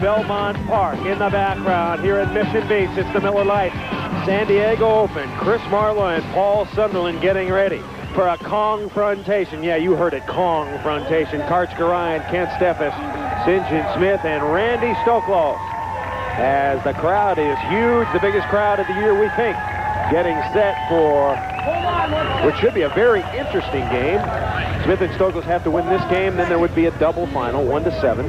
Belmont Park. In the background here at Mission Beach, it's the Miller Lite San Diego Open. Chris Marlowe and Paul Sunderland getting ready for a confrontation. Yeah, you heard it, confrontation. Karch Kiraly, Kent Steffes, Sinjin Smith, and Randy Stoklos. As the crowd is huge, the biggest crowd of the year, we think, getting set for what should be a very interesting game. Smith and Stoklos have to win this game, then there would be a double final, 1-7.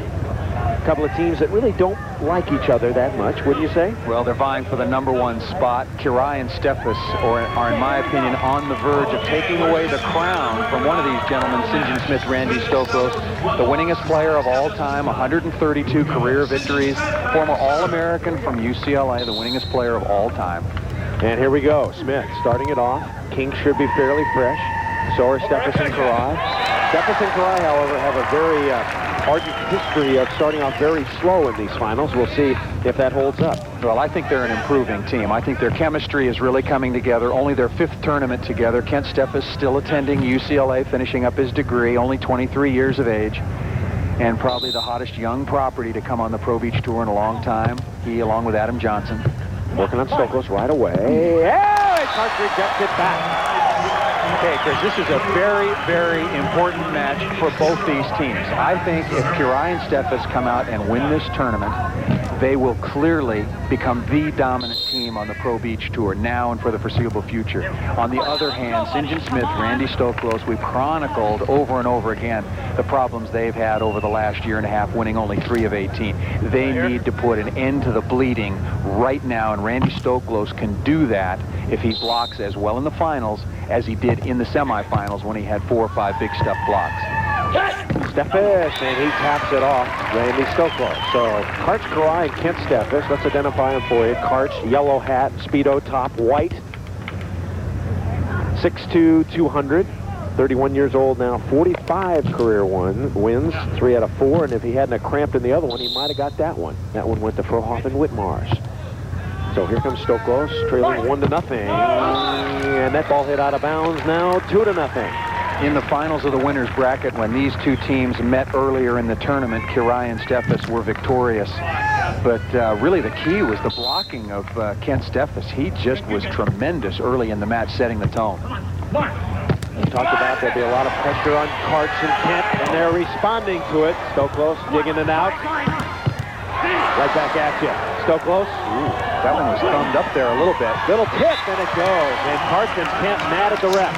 A couple of teams that really don't like each other that much, wouldn't you say? Well, they're vying for the #1 spot. Kiraly and Steffes are, in my opinion, on the verge of taking away the crown from one of these gentlemen, Sinjin Smith, Randy Stoklos, the winningest player of all time, 132 career victories, former All-American from UCLA, the winningest player of all time. And here we go. Smith starting it off. Kinks should be fairly fresh. So are Steffes and Kiraly. Steffes and Kiraly, however, have a very ardent history of starting off very slow in these finals. We'll see if that holds up. Well, I think they're an improving team. I think their chemistry is really coming together. Only their 5th tournament together. Kent Steffes still attending UCLA, finishing up his degree, only 23 years of age. And probably the hottest young property to come on the Pro Beach Tour in a long time. He, along with Adam Johnson. Working on Stoklos right away. Yeah, Karch rejects it back. Okay, Chris, this is a very, very important match for both these teams. I think if Kiraly and Steffes come out and win this tournament, they will clearly become the dominant team on the Pro Beach Tour now and for the foreseeable future. On the other hand, Sinjin Smith, Randy Stoklos, we've chronicled over and over again the problems they've had over the last year and a half, winning only 3 of 18. They need to put an end to the bleeding right now, and Randy Stoklos can do that if he blocks as well in the finals as he did in the semifinals when he had 4 or 5 big stuff blocks. Steffes, and he taps it off Randy Stoklos. So Karch Kiraly and Kent Steffes, let's identify him for you. Karch, yellow hat, Speedo top, white. 6'2", 200, 31 years old now, 45 career wins, 3 out of 4, and if he hadn't cramped in the other one, he might have got that one. That one went to Frohoff and Whitmars. So here comes Stoklos, trailing 1-0, and that ball hit out of bounds now, 2-0. In the finals of the winners bracket, when these two teams met earlier in the tournament, Kiraly and Steffes were victorious. But really the key was the blocking of Kent Steffes. He just was tremendous early in the match, setting the tone. We talked about there'll be a lot of pressure on Karch and Kent, and they're responding to it. Stoklos digging it out. Right back at you. Stoklos. Ooh, that one was thumbed up there a little bit. Little tip, and it goes. And Karch and Kent mad at the ref.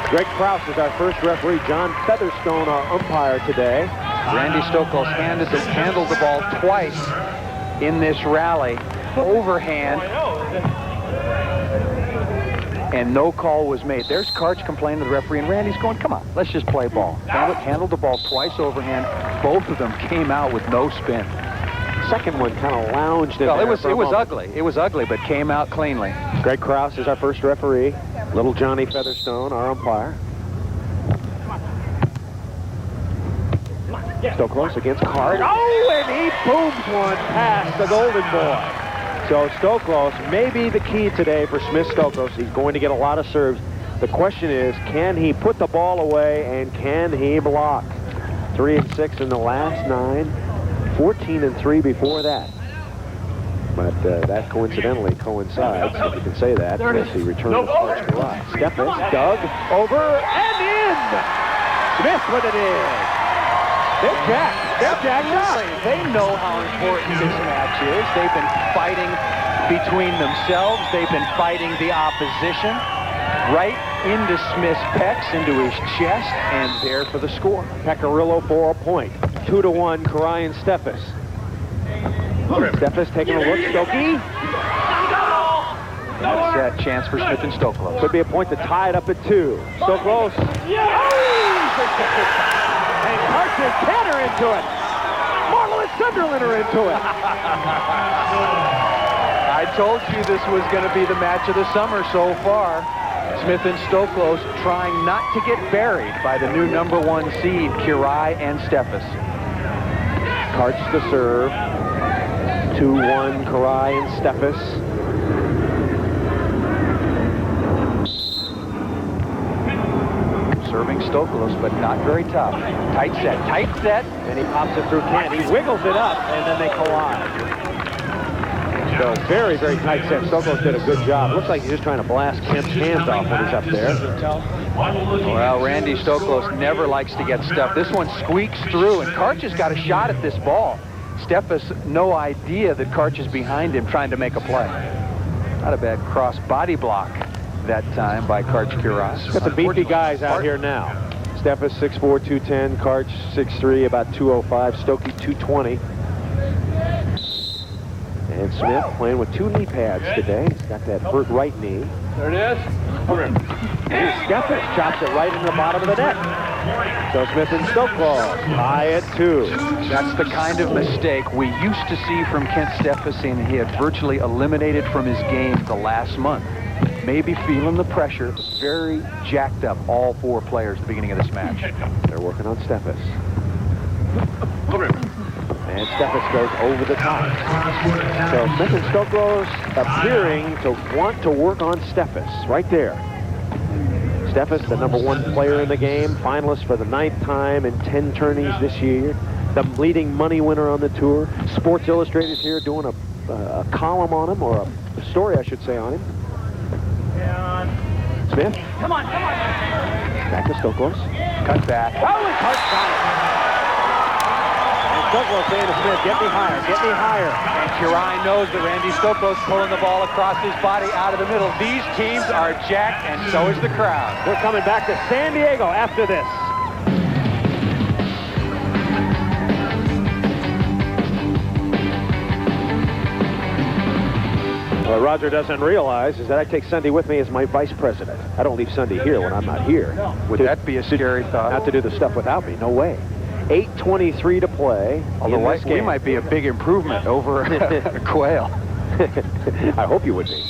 Greg Krause is our first referee. John Featherstone, our umpire today. Randy Stoklos handled the ball twice in this rally. Overhand. And no call was made. There's Karch complaining to the referee, and Randy's going, come on, let's just play ball. Handled the ball twice overhand. Both of them came out with no spin. Second one kind of lounged in well, there. It was ugly. It was ugly, but came out cleanly. Greg Krause is our first referee. Little Johnny Featherstone, our umpire. Stoklos against Karch. Oh, and he booms one past the Golden Boy. So Stoklos may be the key today for Smith Stoklos. He's going to get a lot of serves. The question is, can he put the ball away and can he block? 3 and 6 in the last 9, 14 and 3 before that. But that coincidentally coincides, if you can say that, with the return of Karch Kiraly. Steffes dug over and in. Smith with it in. They're jacked up. They know how important this match is. They've been fighting between themselves. They've been fighting the opposition right into Smith's pecs, into his chest, and there for the score. Pecorillo for a point. 2-1, Kiraly and Steffes. Steffes taking a look. Stokey. That's that chance for Smith and Stoklos. Could be a point to tie it up at 2. Stoklos. And Karch and Kent are into it. Marlowe and Sunderland are into it. I told you this was going to be the match of the summer so far. Smith and Stoklos trying not to get buried by the new #1 seed, Kiraly and Steffes. Karch to serve. 2-1, Kiraly and Steffes. serving Stoklos, but not very tough. Tight set. And he pops it through Kent. He wiggles it up, and then they collide. So very, very tight set. Stoklos did a good job. Looks like he's just trying to blast Kent's hands off when he's up there. Well, Randy Stoklos never likes to get stuffed. This one squeaks through, and Karch has got a shot at this ball. Steffes, no idea that Karch is behind him trying to make a play. Not a bad cross body block that time by Karch Kiraly. Got the beefy guys out here now. Steffes 6'4", 210. Karch 6'3", about 205. Stokey 220. And Smith playing with 2 knee pads today. He's got that hurt right knee. There it is. Steffes chops it right into the bottom of the net. So Smith and Stoklos tie at 2. That's the kind of mistake we used to see from Kent Steffes, and he had virtually eliminated from his game the last month. Maybe feeling the pressure, very jacked up, all 4 players at the beginning of this match. They're working on Steffes. And Steffes goes over the top. So Smith and Stoklos appearing to want to work on Steffes right there. Steffes, the #1 player in the game, finalist for the 9th time in 10 tourneys this year, the leading money winner on the tour. Sports Illustrated's here doing a column on him, or a story, I should say, on him. Smith. Come on. Back to Stoklos. Cut back. Oh, and Karch got it. Stoklos saying to Smith, get me higher. And Kiraly knows that Randy Stoklos pulling the ball across his body out of the middle. These teams are jacked, and so is the crowd. We're coming back to San Diego after this. What Roger doesn't realize is that I take Sunday with me as my vice president. I don't leave Sunday here when I'm not here. Would that be a scary thought? Not to do the stuff without me, no way. 8:23 to play. Although we might be a big improvement over Quayle. I hope you would be.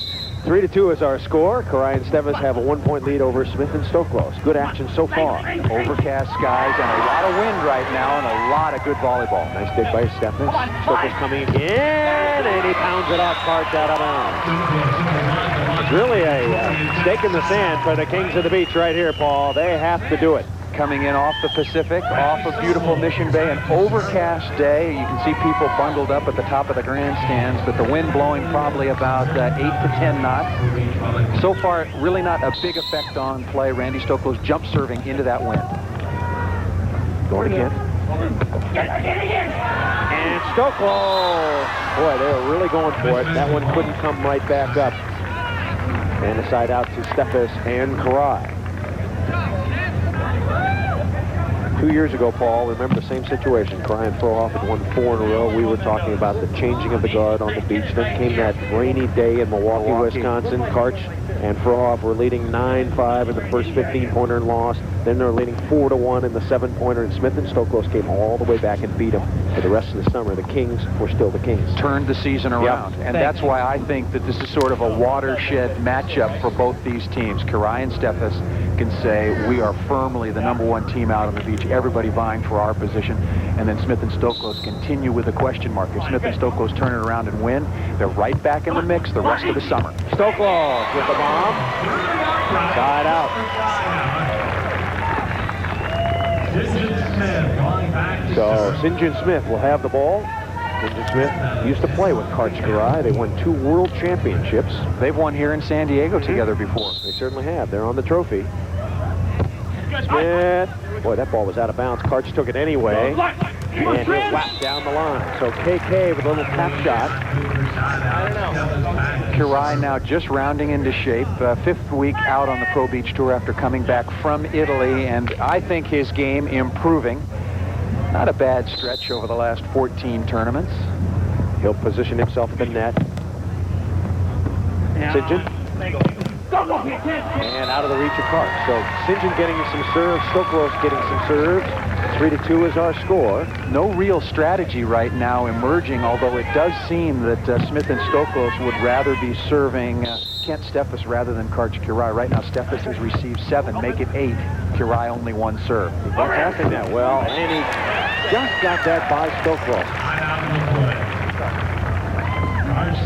3-2 is our score. Kiraly and Steffes have a 1-point lead over Smith and Stoklos. Good action so far. Overcast skies and a lot of wind right now and a lot of good volleyball. Nice dig by Steffes. Stoklos coming again, and he pounds it off Karch out of bounds. It's really a stake in the sand for the Kings of the Beach right here, Paul. They have to do it. Coming in off the Pacific, off of beautiful Mission Bay, an overcast day. You can see people bundled up at the top of the grandstands, but the wind blowing probably about 8 to 10 knots. So far, really not a big effect on play. Randy Stoklos jump serving into that wind. Going again. And Stoklos. Boy, they were really going for it. That one couldn't come right back up. And a side out to Steffes and Kiraly. 2 years ago, Paul, remember the same situation. Kiraly and Frohoff had won 4 in a row. We were talking about the changing of the guard on the beach. Then came that rainy day in Milwaukee, Wisconsin. Karch and Frohoff were leading 9-5 in the first 15-pointer and lost. Then they're leading 4-1 in the 7-pointer. And Smith and Stoklos came all the way back and beat them. For the rest of the summer, the Kings were still the Kings. Turned the season around. Yep. And that's why I think that this is sort of a watershed matchup for both these teams. Kiraly and Steffes can say we are firmly the #1 team out on the beach, everybody vying for our position, and then Smith and Stoklos continue with a question mark. If Smith and Stoklos turn it around and win, they're right back in the mix the rest of the summer. Stoklos with the bomb. Side out. So Sinjin Smith will have the ball. Sinjin Smith used to play with Karch Kiraly. They won 2 world championships. They've won here in San Diego together before. They certainly have. They're on the trophy. Smith. Boy, that ball was out of bounds. Karch took it anyway. And he'll whap down the line. So KK with a little tap shot. Kiraly now just rounding into shape. 5th week out on the Pro Beach Tour after coming back from Italy. And I think his game improving. Not a bad stretch over the last 14 tournaments. He'll position himself at the net. Sinjin. And out of the reach of Karch. So Sinjin getting some serves, Stoklos getting some serves. 3-2 is our score. No real strategy right now emerging, although it does seem that Smith and Stoklos would rather be serving Kent Steffes rather than Karch Kiraly. Right now, Steffes has received 7, make it 8. Kiraly only 1 serve. He's attacking that well, and he just got that by Stoklos.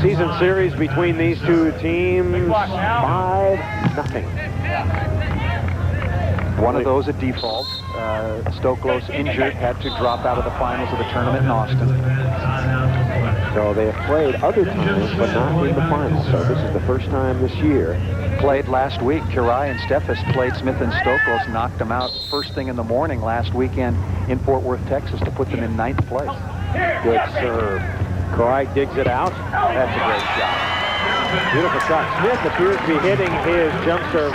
Season series between these two teams, 5-0. One of those at default. Stoklos injured, had to drop out of the finals of the tournament in Austin. So they have played other times, but not in the finals. So this is the first time this year. Played last week. Kiraly and Steffes played Smith and Stoklos, knocked them out first thing in the morning last weekend in Fort Worth, Texas, to put them in 9th place. Good serve. Kiraly digs it out. That's a great shot. Beautiful shot. Smith appears to be hitting his jump serve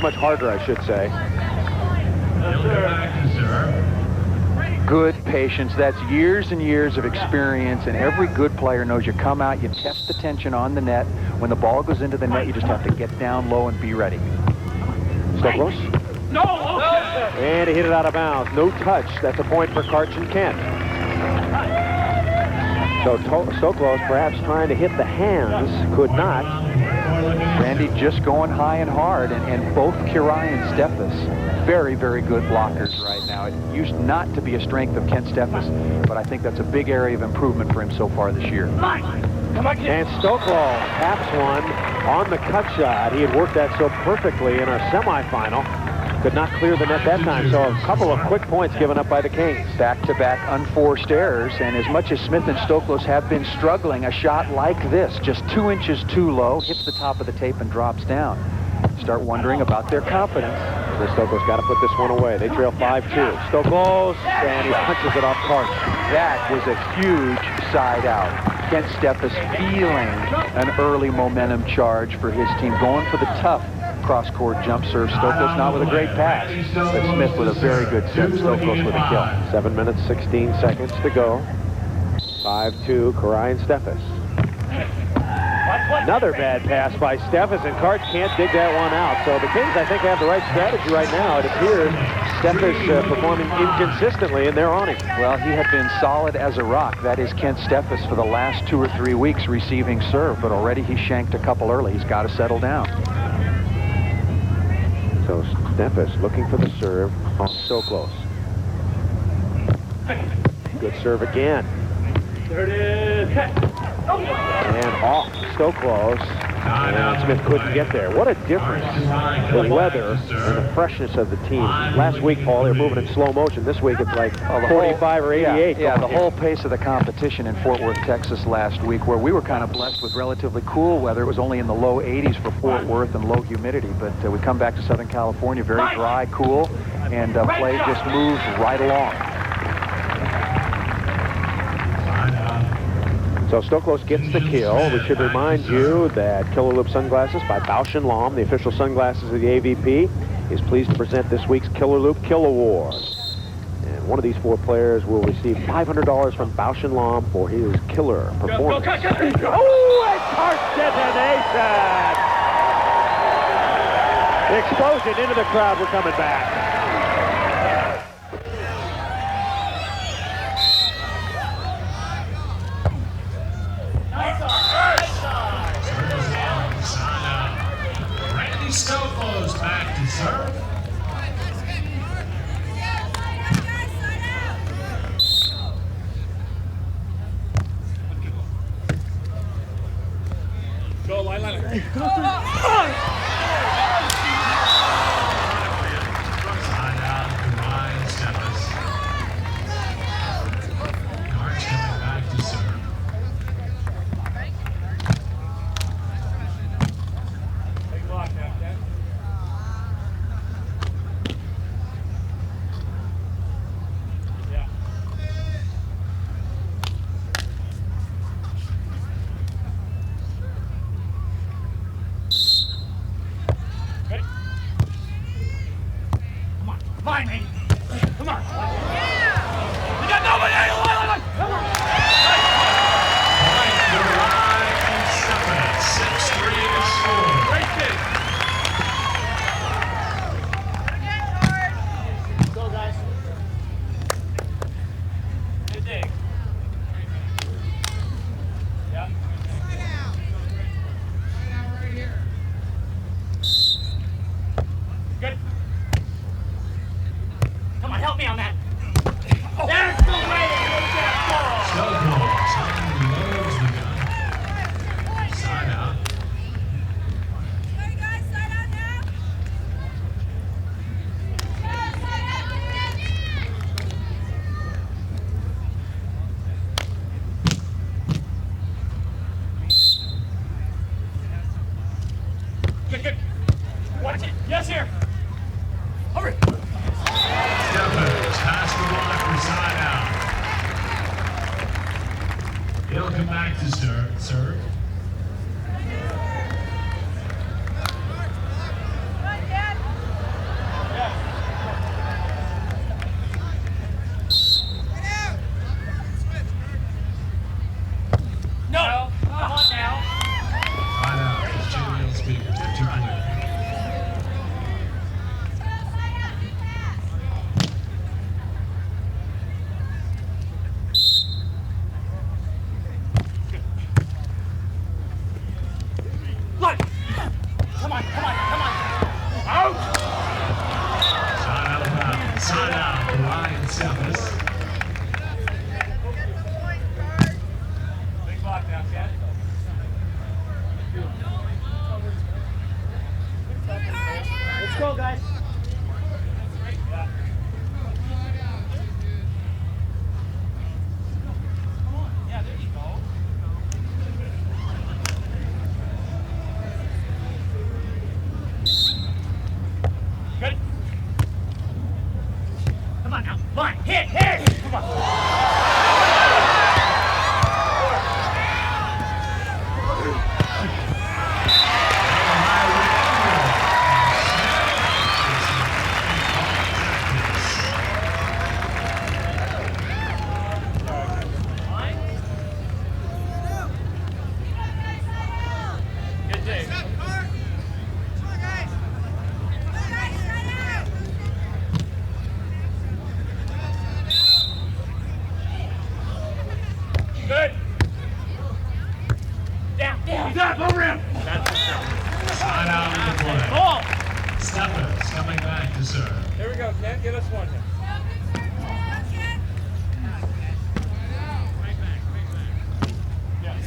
much harder, I should say. Good patience. That's years and years of experience, and every good player knows you come out, you test the tension on the net. When the ball goes into the net, you just have to get down low and be ready. Stoklos. No! And he hit it out of bounds. No touch. That's a point for Karch and Kent. So Stoklos perhaps trying to hit the hands, could not. Randy just going high and hard, and both Kiraly and Steffes, very, very good blockers right now. It used not to be a strength of Kent Steffes, but I think that's a big area of improvement for him so far this year. And Stoklos taps one on the cut shot. He had worked that so perfectly in our semifinal. Could not clear the net that time, so a couple of quick points given up by the Kings. Back-to-back unforced errors, and as much as Smith and Stoklos have been struggling, a shot like this, just 2 inches too low, hits the top of the tape and drops down. Start wondering about their confidence. So Stoklos got to put this one away. They trail 5-2. Stoklos, and he punches it off Karch. That was a huge side out. Kent Steffes feeling an early momentum charge for his team, going for the tough cross-court jump serve. Stoklos not with a great pass, but Smith with a very good set. Stoklos with a kill. 7 minutes, 16 seconds to go. 5-2, Kiraly and Steffes. Another bad pass by Steffes, and Karch can't dig that one out. So the Kings, I think, have the right strategy right now. It appears Steffes performing inconsistently in their awning. Well, he had been solid as a rock. That is Kent Steffes for the last 2 or 3 weeks receiving serve, but already he shanked a couple early. He's got to settle down. So Steffes looking for the serve on Stoklos. Good serve again. There it is. And off Stoklos. And Smith couldn't get there. What a difference. The weather and the freshness of the team. Last week, Paul, they were moving in slow motion. This week, it's like 45 or 88. Yeah, the whole pace of the competition in Fort Worth, Texas last week, where we were kind of blessed with relatively cool weather. It was only in the low 80s for Fort Worth and low humidity. But we come back to Southern California, very dry, cool, and play just moves right along. So Stoklos gets the kill. We should remind you that Killer Loop Sunglasses by Bausch & Lomb, the official sunglasses of the AVP, is pleased to present this week's Killer Loop Kill Award. And one of these 4 players will receive $500 from Bausch & Lomb for his killer performance. Oh, and Karch detonation! The explosion into the crowd. We're coming back. Randy Stoklos back to serve. Go, Lite. Side out to Ryan Steffes. Karch coming back to serve. Find me. Come on. Yeah. You got nobody. Come on. Ryan and Steffes, 6-3 to score. Great kick. Go, guys. Good dig. Yeah. Right here. Good. Come on, help me on that. Oh. There's the way. back to serve. No! Come on now! Right out. It's JBL speakers. They're too clear. Lite! Come on, come on, come on! Out! Shot out of bounds. Side out for Ryan Steffes. Big block now, Chad. Let's go, guys. Yeah, there you go. Good. Come on now. Line. Hit, hit. Come on. Good day. Good. Down, down. He's up, over him. That's the shot. Side out of the play. Ball. Steffes coming back to serve. Here we go, Ken. Get us one. Yes.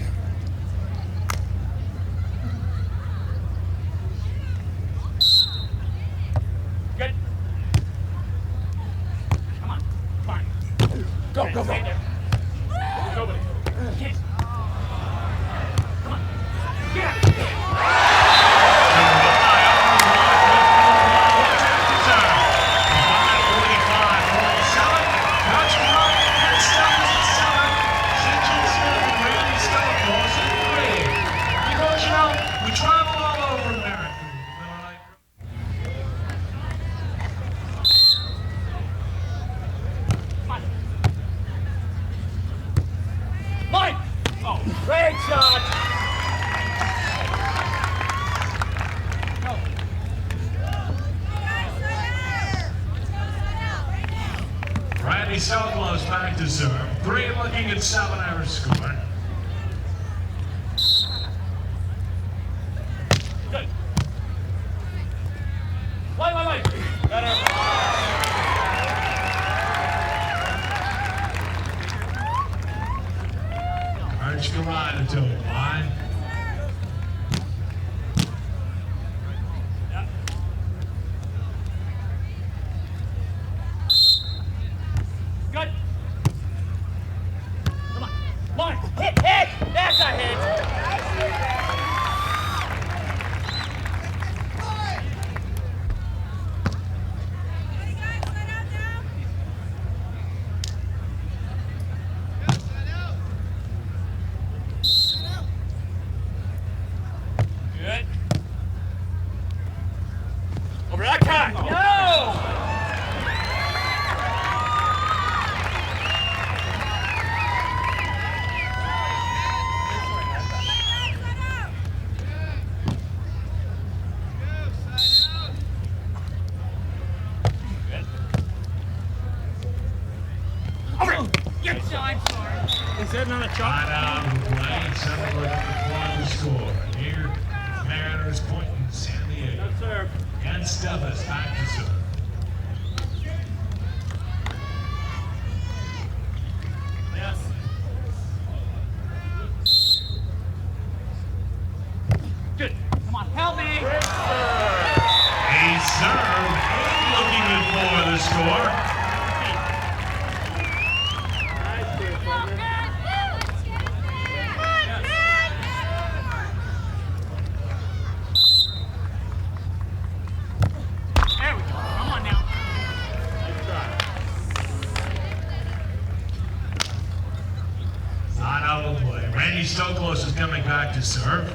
Good. Come on. Fine. Go, go, go. Nobody. Hit. Come on. Yeah. Karch Kiraly and Steffes at 7. Sinjin Smith and Randy Stoklos at 3. Because, you know, we travel all over America. Mike! Oh, great shot! Go. Randy Stoklos back to serve. 3 looking at 7 average score. Good. Wait. Better. Karch Kiraly to the line. Yeah. Good. Come on. Line. Hit, hit! That's a hit! Good. Over that cut! No! Over! Get shine, sorry. Is that not a chop? Side out of the play. 7 looking at the score. Here, Mariners pointing San Diego. No serve. And Steffes back to serve. Yes. Good. Come on, help me. A serve. 8 looking at 4 the score. There we go. Come on now. Nice try. Side out of the play. Randy Stoklos is coming back to serve.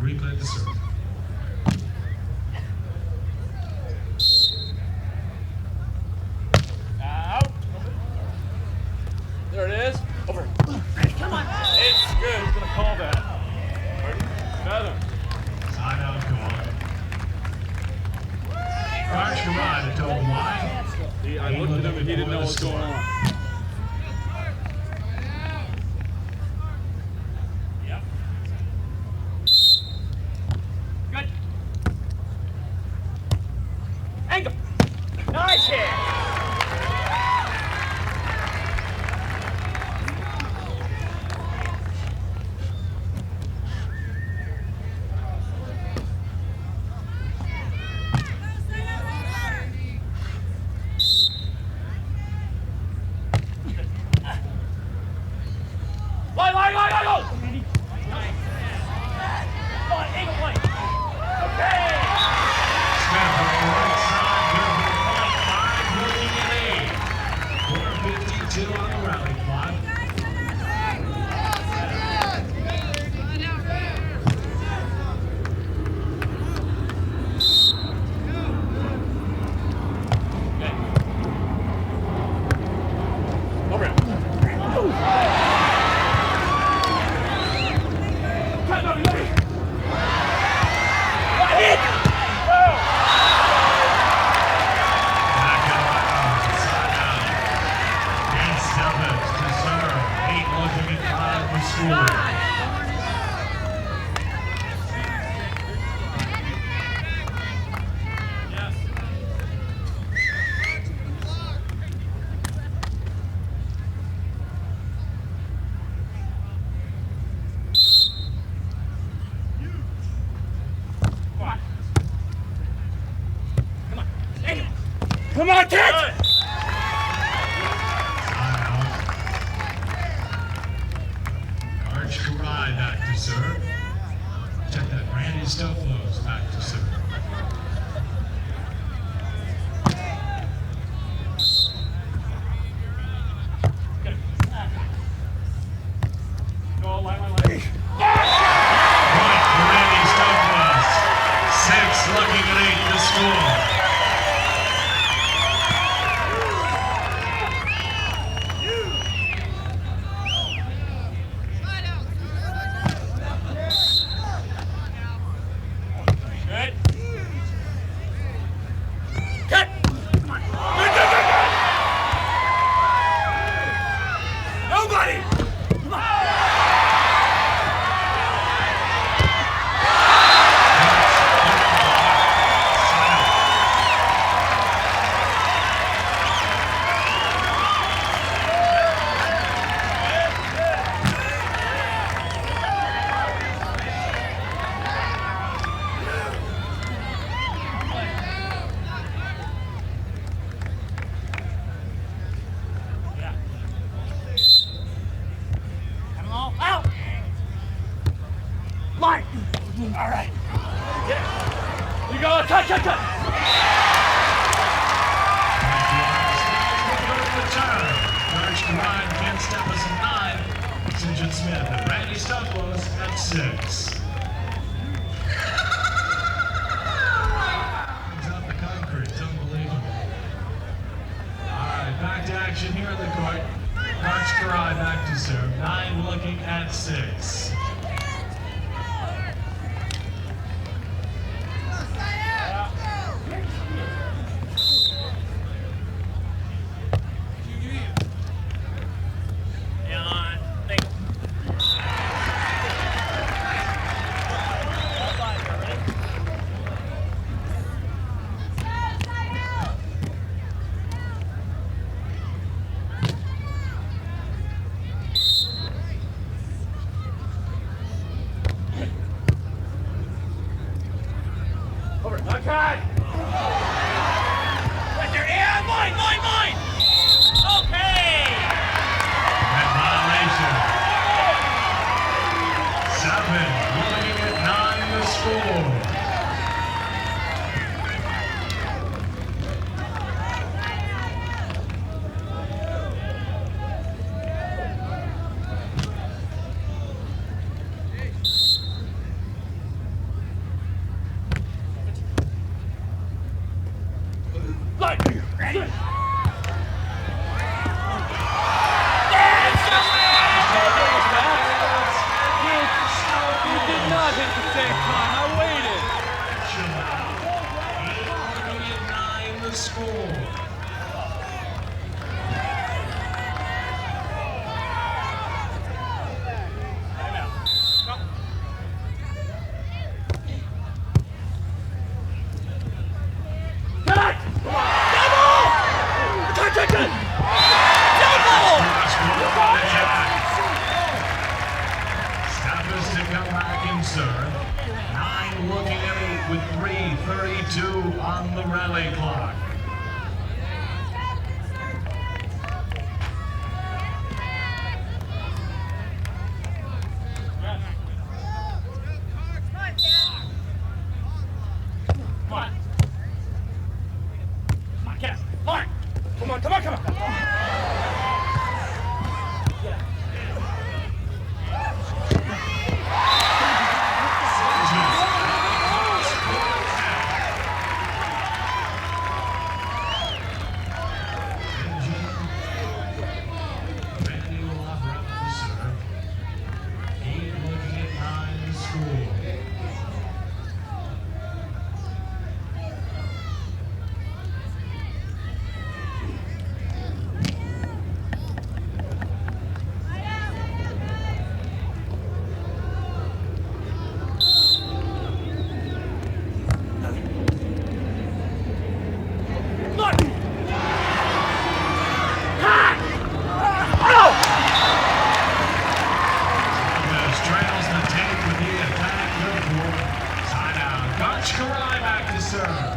Replay the serve. Out. There it is. Over. Come on. It's good. Who's gonna call that? Better. Side out call. Karch Kiraly to double wide. I looked at him and he didn't know what was going on. Yep. Good. Angle. Nice hit. Come on, Ted! Karch Kiraly back to serve. Check that. Randy Stoklos back to serve. Go, line. Point for Randy Stoklos. 6 looking at 8 to score. All right. Get it. You go. Cut. Karch Kiraly against Steffes and 9. Sinjin Smith and Randy Stoklos at 6. Comes out the concrete. It's unbelievable. All right, back to action here in the court. Karch Kiraly back to serve. 9 looking at 6. Okay. Let your ear. Mine. Okay. That violation. 7 looking at 9 to score. on the rally clock. Karch Kiraly back to serve.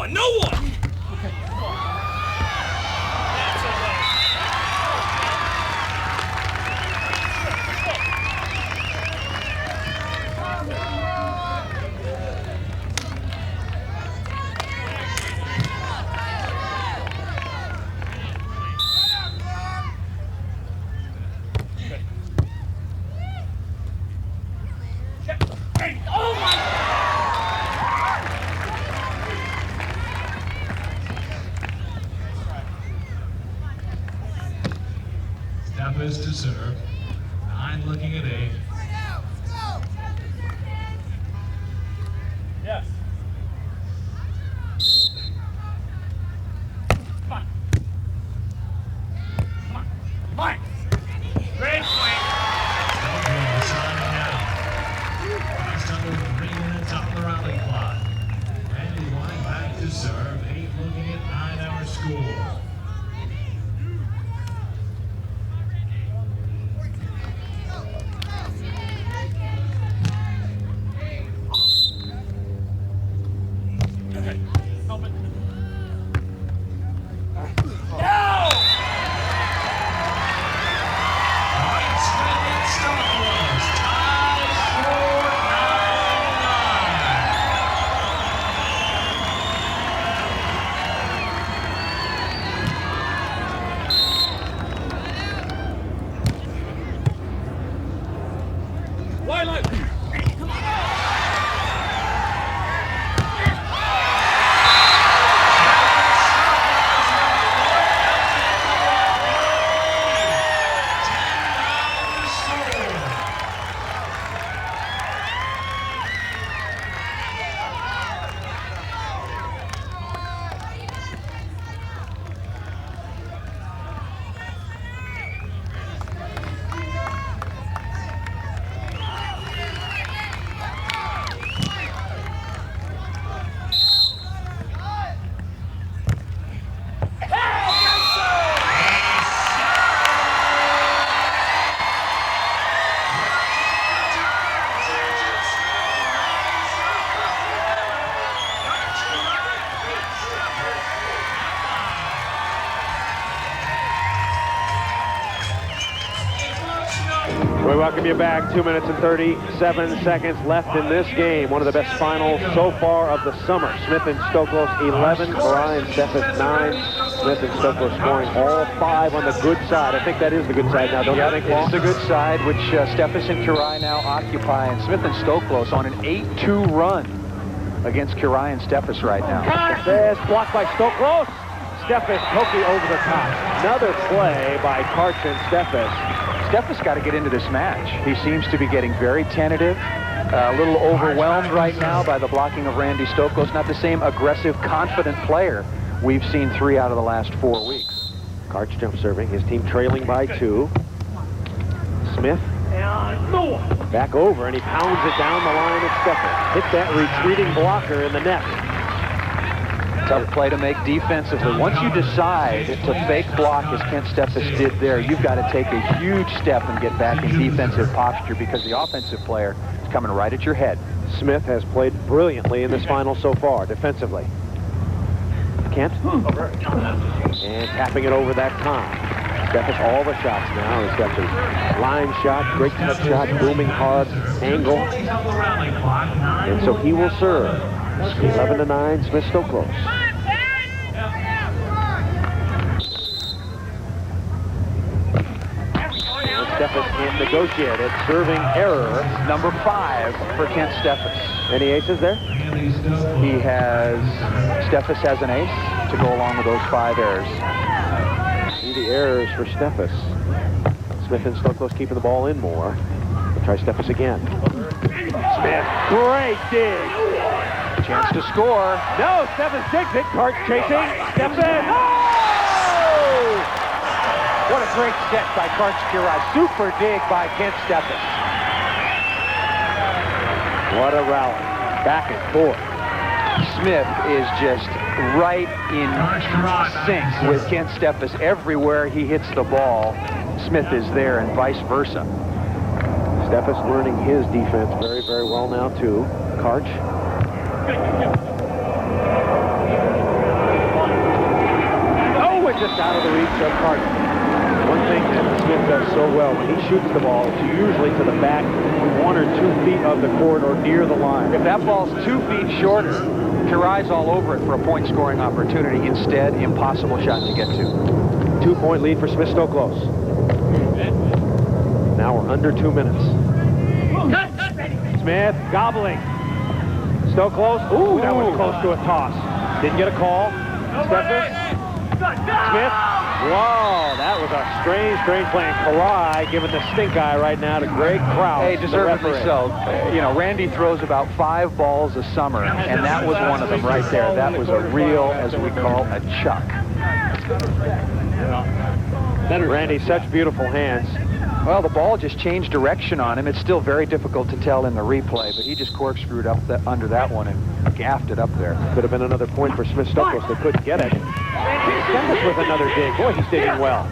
No one! Okay. That's okay. Oh my! Steffes to serve. 9 looking at 8. Yes. Come on. Come on. Come on. Great swing. Stoklos signing now. Just under 3 minutes off the rally clock. Randy Lite back to serve. 8 looking at 9 our score. We welcome you back. 2 minutes and 37 seconds left in this game. One of the best finals so far of the summer. Smith and Stoklos 11, Kiraly and Steffes 9. Smith and Stoklos scoring all 5 on the good side. I think that is the good side now, don't you think, Paul? It's the good side, which Steffes and Kiraly now occupy, and Smith and Stoklos on an 8-2 run against Kiraly and Steffes right now. Steffes blocked by Stoklos. Steffes, Toki over the top. Another play by Karch and Steffes. Steffes got to get into this match. He seems to be getting very tentative, a little overwhelmed right now by the blocking of Randy Stoklos. Not the same aggressive, confident player we've seen 3 out of the last 4 weeks. Karch jump serving, his team trailing by 2. Smith back over, and he pounds it down the line at Steffes. Hit that retreating blocker in the net. Tough play to make defensively. Once you decide to fake block as Kent Steffes did there, you've got to take a huge step and get back in defensive posture because the offensive player is coming right at your head. Smith has played brilliantly in this final so far, defensively. Kent. And tapping it over that time. Steffes all the shots now. He's got the line shot, great touch shot, booming hard, angle. And so he will serve. 11-9, Smith Stoklos. Steffes can't negotiate it. Serving error. Number 5 for Kent Steffes. Any aces there? He has, Steffes has an ace to go along with those 5 errors. See the errors for Steffes. Smith and Stoklos keeping the ball in more. We'll try Steffes again. Smith, great dig. Chance to score. No, Steffes digs it. Karch chasing. Steffes. Oh! What a great set by Karch Kiraly. Super dig by Kent Steffes. What a rally. Back and forth. Smith is just right in sync with Kent Steffes. Everywhere he hits the ball, Smith is there and vice versa. Steffes learning his defense very, very well now, too. Karch. Oh, it's just out of the reach of Karch. One thing that Smith does so well, when he shoots the ball, it's usually to the back 1 or 2 feet of the court or near the line. If that ball's 2 feet shorter, Kirai's all over it for a point-scoring opportunity. Instead, impossible shot to get to. 2-point lead for Smith Stoklos. Now we're under 2 minutes. Smith gobbling. Stoklos. Ooh, that was close to a toss. Didn't get a call. Steffes. Smith. Whoa, that was a strange play. And Kiraly giving the stink eye right now to Greg Krause. Hey, deservedly so. You know, Randy throws about 5 balls a summer, and that was one of them right there. That was a real, as we call, a chuck. Randy, such beautiful hands. Well, the ball just changed direction on him. It's still very difficult to tell in the replay, but he just corkscrewed up under that one and gaffed it up there. Could have been another point for Smith Stoklos. They couldn't get it. Steffes with another dig. Boy, he's digging well.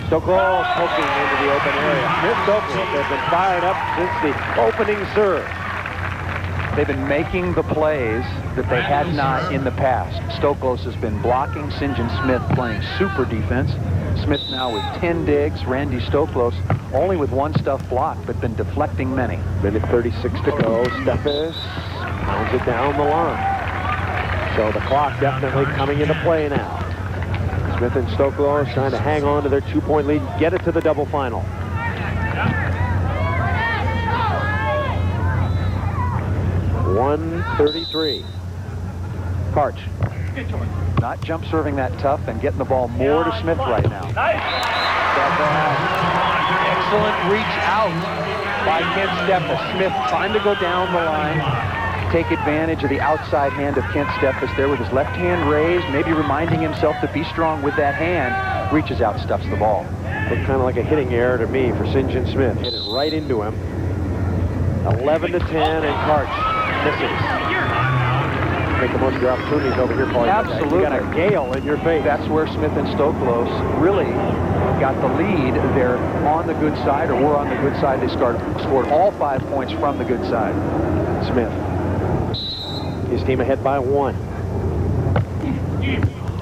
Stoklos poking into the open area. Smith Stoklos has been fired up since the opening serve. They've been making the plays that they had not in the past. Stoklos has been blocking. Sinjin Smith playing super defense. Smith now with 10 digs. Randy Stoklos only with 1 stuff block, but been deflecting many. Minute 36 to go. Steffes pounds it down the line. So the clock definitely coming into play now. Smith and Stoklos trying to hang on to their 2-point lead, get it to the double final. .133. Karch. Not jump serving that tough and getting the ball more to Smith right now. Excellent reach out by Kent Steffes. Smith trying to go down the line, take advantage of the outside hand of Kent Steffes there with his left hand raised, maybe reminding himself to be strong with that hand. Reaches out, stuffs the ball. Looked kind of like a hitting error to me for Sinjin Smith. Hit it right into him. 11-10, and Karch misses. Make the most of your opportunities over here, Paul. Absolutely. You got a gale in your face. That's where Smith and Stoklos really got the lead. They're on the good side, or were on the good side. They scored all 5 points from the good side. Smith. His team ahead by 1.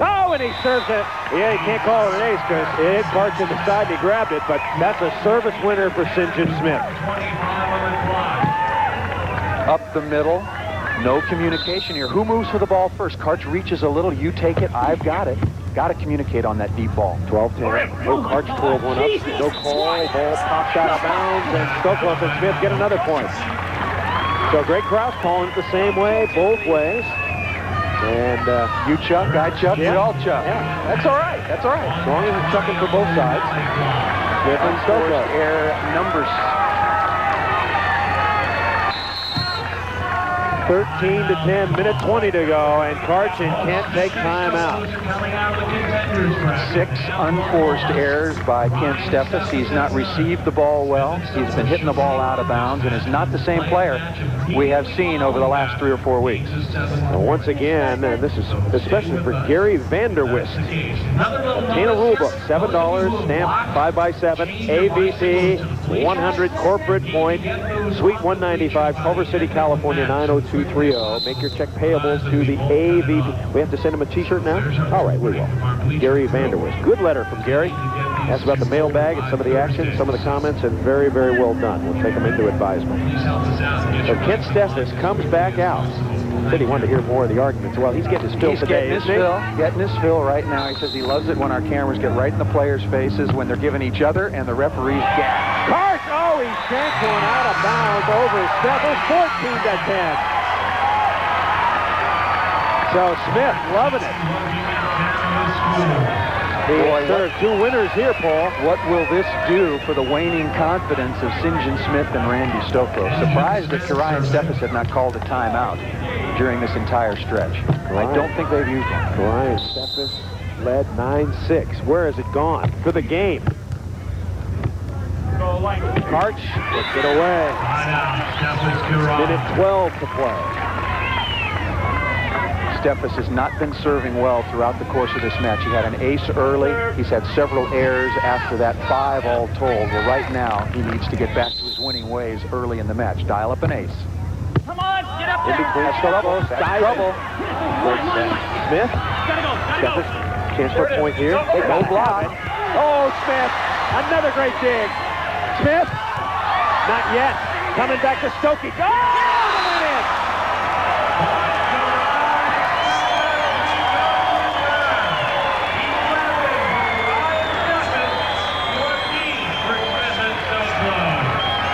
Oh, and he serves it. Yeah, he can't call it an ace because it hit Karch in the side and he grabbed it, but that's a service winner for Sinjin Smith. Up the middle. No communication here. Who moves for the ball first? Karch reaches a little. You take it. I've got it. Got to communicate on that deep ball. 12-10. Oh, Karch twirled one up. No call. Ball pops out of bounds, and Stoklos and Smith get another point. So Greg Krause calling it the same way, both ways. And you chuck, I chuck, yeah. we all chuck. Yeah. That's all right. That's all right. As long as it's chucking for both sides. Smith and Stoklos. Error number 13 to 10, minute 20 to go, and Karch can't take time out. 6 unforced errors by Kent Steffes. He's not received the ball well. He's been hitting the ball out of bounds and is not the same player we have seen over the last 3 or 4 weeks. And once again, and this is especially for Gary Vanderwist. Obtain a rule book, $7, stamp 5x7, AVP, 100 corporate point, Suite 195, Culver City, California, 90230. Make your check payable to the AVP. We have to send him a t-shirt now? All right, we will. Gary Vanderwist. Good letter from Gary. Asked about the mailbag and some of the action, some of the comments, and very, very well done. We'll take them into advisement. So Kent Steffes comes back out. Said he wanted to hear more of the arguments. Well, he's getting his fill today. Getting his fill right now. He says he loves it when our cameras get right in the players' faces when they're giving each other and the referees gas. Karch, oh, he shanked one out of bounds over Steffes, 14 to 10. So Smith loving it. He served 2 winners here, Paul. What will this do for the waning confidence of Sinjin Smith and Randy Stoklos? Surprised that Kiraly and Steffes have not called a timeout during this entire stretch. I don't think they've used one. Kiraly and Steffes led 9-6. Where has it gone? For the game. Karch puts it away. Minute 12 to play. Steffes has not been serving well throughout the course of this match. He had an ace early. He's had several errors after that, 5 all told. Well, right now, he needs to get back to his winning ways early in the match. Dial up an ace. Come on, get up In there. between Stoklos, Trouble. Smith. Steffes, chance for a point here. No block. Oh, Smith, another great dig. Smith, not yet. Coming back to Stokey. Oh, the win in.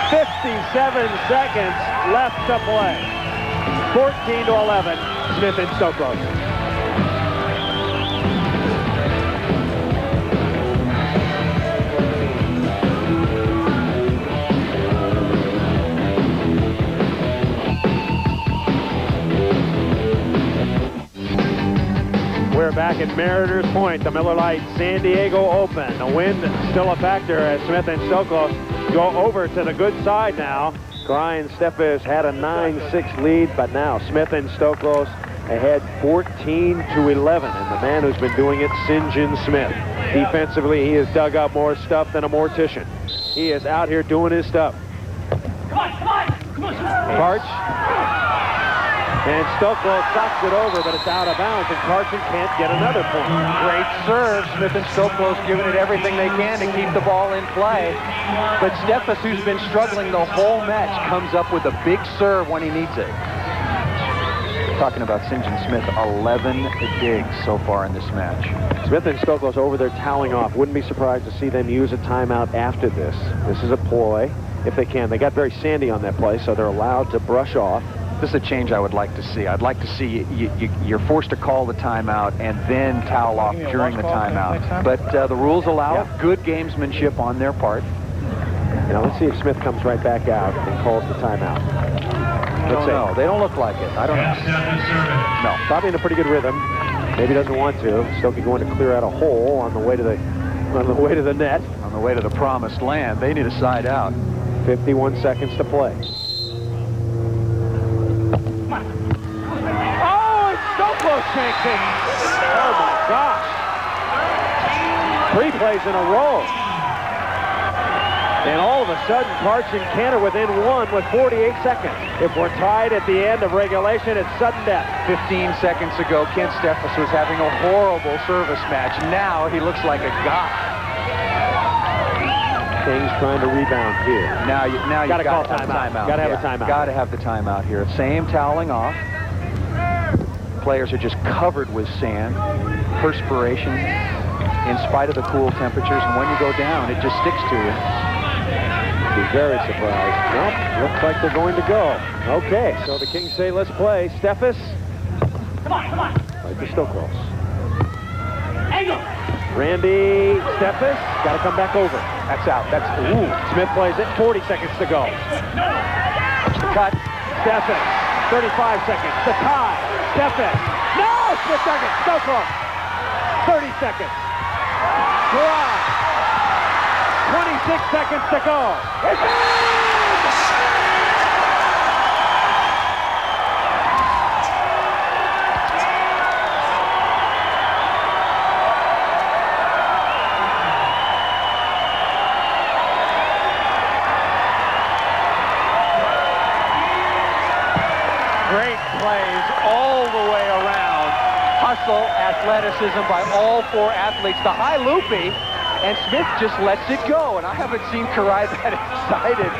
.57 seconds left to play. 14 to 11, Smith and Stoklos. We're back at Mariners Point, the Miller Lite San Diego Open. The wind still a factor as Smith and Stoklos go over to the good side now. Kiraly and Steffes had a 9-6 lead, but now Smith and Stoklos ahead 14 to 11. And the man who's been doing it, Sinjin Smith. Defensively, he has dug up more stuff than a mortician. He is out here doing his stuff. Come on, come on. Come on. Karch. And Stoklos knocks it over, but it's out of bounds, and Karch can't get another point. Great serve. Smith and Stoklos giving it everything they can to keep the ball in play. But Steffes, who's been struggling the whole match, comes up with a big serve when he needs it. Talking about Sinjin Smith, 11 digs so far in this match. Smith and Stoklos over there toweling off. Wouldn't be surprised to see them use a timeout after this. This is a ploy, if they can. They got very sandy on that play, so they're allowed to brush off. This is a change I would like to see. I'd like to see you're forced to call the timeout and then towel off during the timeout. But the rules allow good gamesmanship on their part. Now let's see if Smith comes right back out and calls the timeout. Let's see. They don't look like it. I don't know. No, probably in a pretty good rhythm. Maybe doesn't want to. Stokey going to clear out a hole on the way to the net. On the way to the promised land. They need a side out. 51 seconds to play. Stoklos shanks it. Oh my gosh. 3 plays in a row. And all of a sudden, Karch and Kent are within 1 with 48 seconds. If we're tied at the end of regulation, it's sudden death. 15 seconds ago, Kent Steffes was having a horrible service match. Now he looks like a god. King's trying to rebound here. Now you got to call timeout. Got to have a timeout. Got to have the timeout here. Same toweling off. Players are just covered with sand, perspiration, in spite of the cool temperatures, and when you go down, it just sticks to you. Be very surprised. Nope, looks like they're going to go. Okay, so the Kings say let's play. Steffes. Come on, come on. Right to Stoklos. Hey, Randy Steffes, got to come back over. That's out. That's, ooh. Smith plays it, 40 seconds to go. Cut. Steffes, 35 seconds, the tie. Steffes, no! Smith does it, Stoklos, 30 seconds. Kiraly, 26 seconds to go. It's in! Great plays all the way around. Hustle, athleticism by all four athletes. The high loopy, and Smith just lets it go. And I haven't seen Kiraly that excited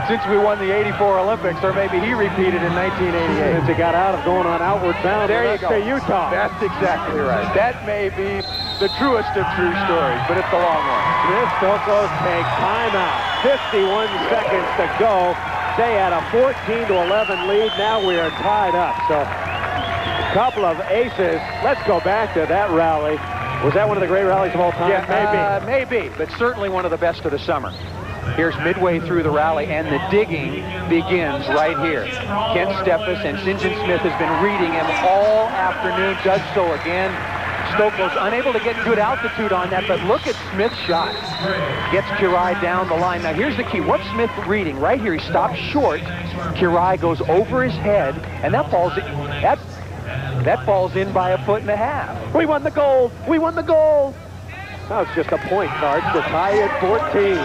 since we won the '84 Olympics, or maybe he repeated in 1988. Since he got out of going on outward bound. There you go. To Utah. That's exactly right. That may be the truest of true stories, but it's the long one. Smith, Stoklos take timeout. 51 seconds to go. They had a 14-11 lead. Now we are tied up. So a couple of aces. Let's go back to that rally. Was that one of the great rallies of all time? Yeah, maybe, but certainly one of the best of the summer. Here's midway through the rally, and the digging begins right here. Kent Steffes and Sinjin Smith has been reading him all afternoon, does so again. Stoklos unable to get good altitude on that, but look at Smith's shot. Gets Kiraly down the line. Now here's the key. What's Smith reading? Right here, he stops short. Kiraly goes over his head, and that falls in by 1.5 feet. We won the gold! We won the gold! Now it's just a point, Karch, to tie at 14.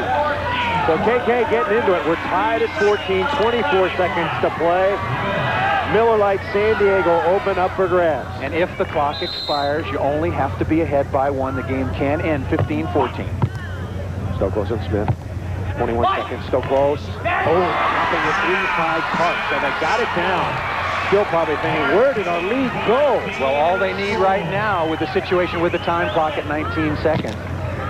So KK getting into it. We're tied at 14, 24 seconds to play. Miller Lite San Diego open up for grabs. And if the clock expires, you only have to be ahead by 1. The game can end 15-14. Stoklos and Smith. 21 seconds. Stoklos. Oh, nothing with inside Karch. So they got it down. Still probably thinking, where did our lead go? Well, all they need right now with the situation with the time clock at 19 seconds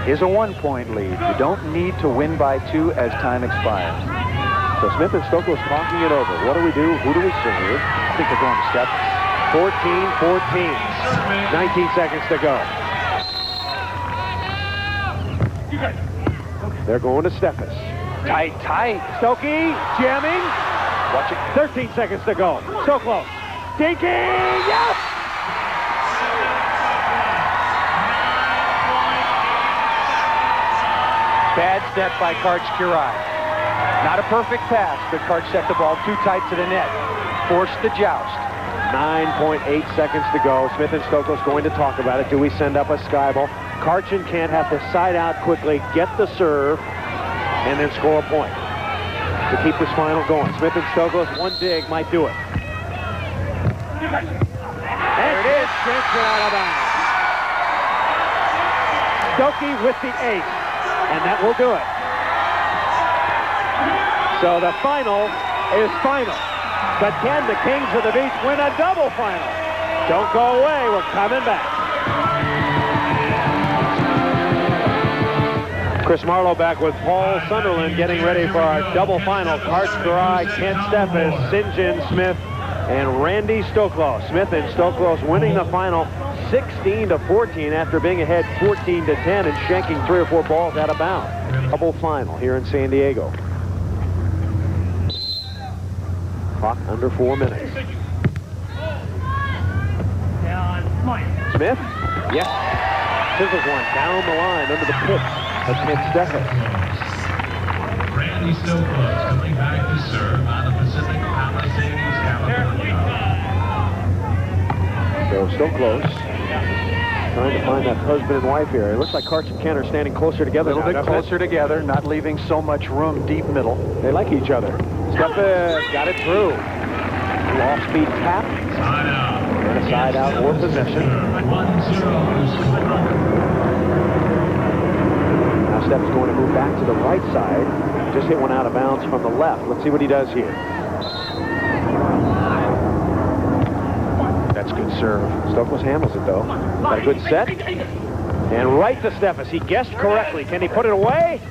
is a 1-point lead. You don't need to win by 2 as time expires. So Smith and Stoklos talking it over. What do we do? Who do we serve? I think they're going to Steffes. 14-14. 19 seconds to go. They're going to Steffes. Tight. Stokey jamming. Watch it. 13 seconds to go. Stoklos. Dinking. Yes! Bad step by Karch Kiraly. Not a perfect pass, but Karch set the ball too tight to the net. Forced the joust. 9.8 seconds to go. Smith and Stoklos going to talk about it. Do we send up a sky ball? Karch and Kent have to side out quickly, get the serve, and then score a point to keep this final going. Smith and Stoklos, one dig might do it. There it is. Kent out of bounds. Stokey with the ace, and that will do it. So the final is final. But can the Kings of the Beach win a double final? Don't go away. We're coming back. Chris Marlowe back with Paul Sunderland getting ready for our double final. Karch Kiraly, Kent Steffes, Sinjin Smith, and Randy Stoklos. Smith and Stoklos winning the final 16-14 after being ahead 14-10 and shanking 3 or 4 balls out of bounds. Double final here in San Diego. Clock under 4 minutes. Smith? Yes. Chisels one down the line under the pitch of Kent Steffes. Randy Stoklos coming back to serve on the Pacific Palisades, California. So Stoklos trying to find that husband and wife here. It looks like Karch and Kent are standing closer together. A little bit closer together, not leaving so much room deep middle. They like each other. Steffes got it through. Off-speed tap. And a side out or possession. Now Steffes going to move back to the right side. Just hit one out of bounds from the left. Let's see what he does here. That's good serve. Stoklos handles it though. Got a good set. And right to Steffes. He guessed correctly. Can he put it away?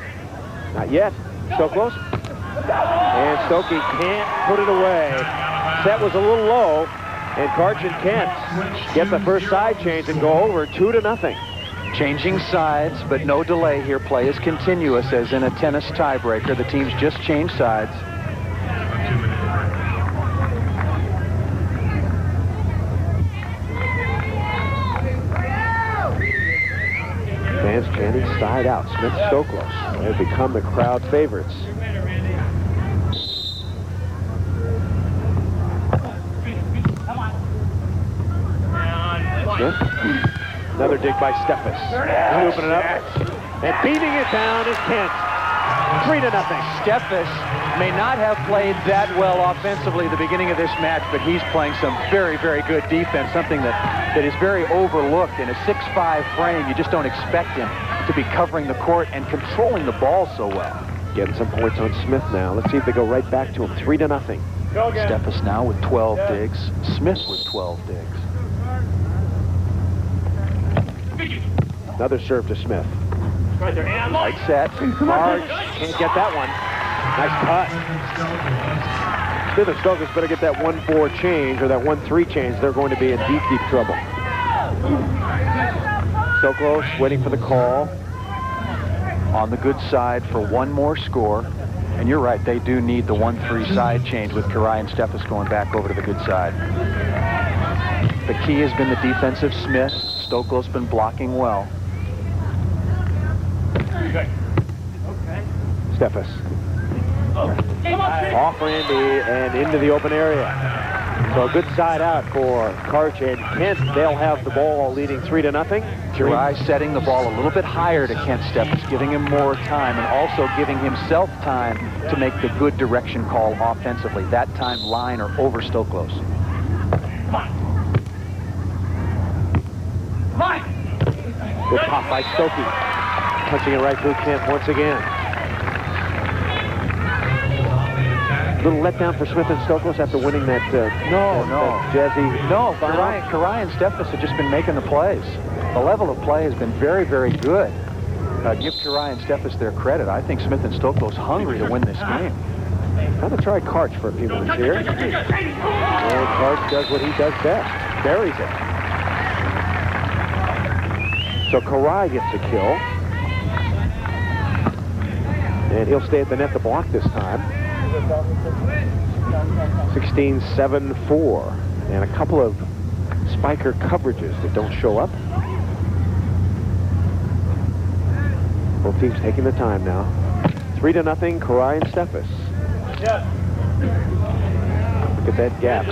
Not yet. Stoklos. And Stokey can't put it away. Set was a little low. And Karch and Kent get the first side change and go over 2-0. Changing sides, but no delay here. Play is continuous as in a tennis tiebreaker. The teams just change sides. A 2-minute break. Fans chanting side out. Smith Stoklos. They've become the crowd favorites. Smith. Another dig by Steffes. Scooping it up. And beating it down is Kent. 3-0. Steffes may not have played that well offensively at the beginning of this match, but he's playing some very, very good defense, something that is very overlooked. In a 6'5" frame, you just don't expect him to be covering the court and controlling the ball so well. Getting some points on Smith now. Let's see if they go right back to him. 3-0. Steffes now with 12 digs. Smith with 12 digs. Another serve to Smith. Right set. Karch can't get that one. Nice cut. Smith and Stoklos better get that 1-4 change or that 1-3 change. They're going to be in deep, deep trouble. Stoklos waiting for the call. On the good side for one more score. And you're right, they do need the 1-3 side change with Kiraly and Steffes going back over to the good side. The key has been the defensive Smith. Stoklos been blocking well. Steffes. Off Randy and into the open area. So a good side out for Karch and Kent. They'll have the ball leading 3-0. Kiraly setting the ball a little bit higher to Kent Steffes, giving him more time and also giving himself time to make the good direction call offensively. That time line or over Stoklos. Good pop by Stokey. Punching it right through Kent once again. Little letdown for Smith and Stoklos after winning that jazzy. No, Kiraly and Steffes have just been making the plays. The level of play has been very, very good. Give Kiraly and Steffes their credit. I think Smith and Stoklos hungry to win this game. I'm going to try Karch for a few minutes here. And Karch does what he does best. Buries it. So Kiraly gets a kill. And he'll stay at the net to block this time. 16-7-4. And a couple of spiker coverages that don't show up. Both teams taking the time now. 3-0, Kiraly and Steffes. Look at that gap.